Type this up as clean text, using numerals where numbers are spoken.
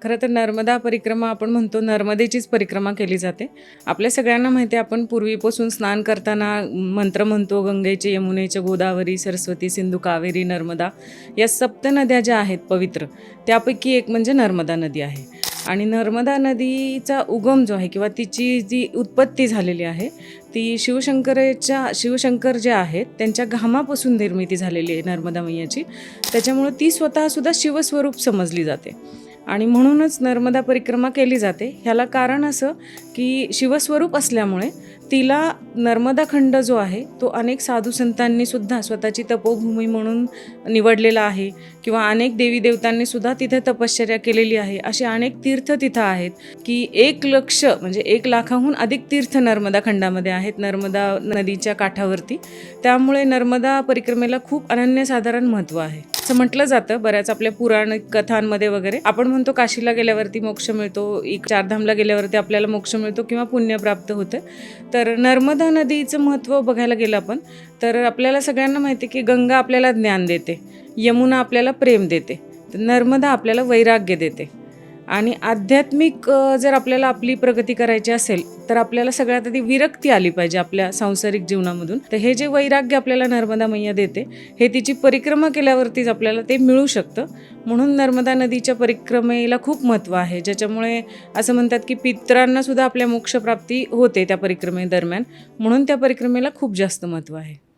खरं तर नर्मदा परिक्रमा आपण म्हणतो नर्मदेचीच परिक्रमा केली जाते. आपल्या सगळ्यांना माहिती आहे आपण पूर्वीपासून स्नान करताना मंत्र म्हणतो गंगेचे, यमुनेचे, गोदावरी, सरस्वती, सिंधू, कावेरी, नर्मदा या सप्त नद्या ज्या आहेत पवित्र त्यापैकी एक म्हणजे नर्मदा नदी आहे. आणि नर्मदा नदीचा उगम जो आहे किंवा तिची जी उत्पत्ती झालेली आहे ती शिवशंकर जे आहेत त्यांच्या घामापासून निर्मिती झालेली आहे नर्मदा मैयाची. त्याच्यामुळे ती स्वतःसुद्धा शिवस्वरूप समजली जाते आणि म्हणूनच नर्मदा परिक्रमा केली जाते. ह्याला कारण असं की शिवस्वरूप असल्यामुळे तिला नर्मदा खंड जो आहे तो अनेक साधू संतांनी सुद्धा स्वतःची तपोभूमी म्हणून निवडलेला आहे किंवा अनेक देवी देवतांनी सुद्धा तिथे तपश्चर्या केलेली आहे. असे अनेक तीर्थ तिथं आहेत की 1,00,000 म्हणजे 1,00,000हून अधिक तीर्थ नर्मदा खंडामध्ये आहेत नर्मदा नदीच्या काठावरती. त्यामुळे नर्मदा परिक्रमेला खूप अनन्यसाधारण महत्त्व आहे असं म्हटलं जातं. बऱ्याच आपल्या पुराण कथांमध्ये वगैरे आपण म्हणतो काशीला गेल्यावरती मोक्ष मिळतो, चारधामला गेल्यावरती आपल्याला मोक्ष मिळतो किंवा पुण्य प्राप्त होतं. तर नर्मदा नदीचं महत्त्व बघायला गेलं आपण तर आपल्याला सगळ्यांना माहिती आहे की गंगा आपल्याला ज्ञान देते, यमुना आपल्याला प्रेम देते, तर नर्मदा आपल्याला वैराग्य देते. आणि आध्यात्मिक जर आपल्याला आपली प्रगती करायची असेल तर आपल्याला सगळ्यात आधी विरक्ती आली पाहिजे आपल्या सांसारिक जीवनामधून. तर हे जे वैराग्य आपल्याला नर्मदा मैया देते हे तिची परिक्रमा केल्यावरतीच आपल्याला ते मिळू शकतं. म्हणून नर्मदा नदीच्या परिक्रमेला खूप महत्त्व आहे, ज्याच्यामुळे असं म्हणतात की पितरांनासुद्धा आपल्या मोक्षप्राप्ती होते त्या परिक्रमेदरम्यान. म्हणून त्या परिक्रमेला खूप जास्त महत्त्व आहे.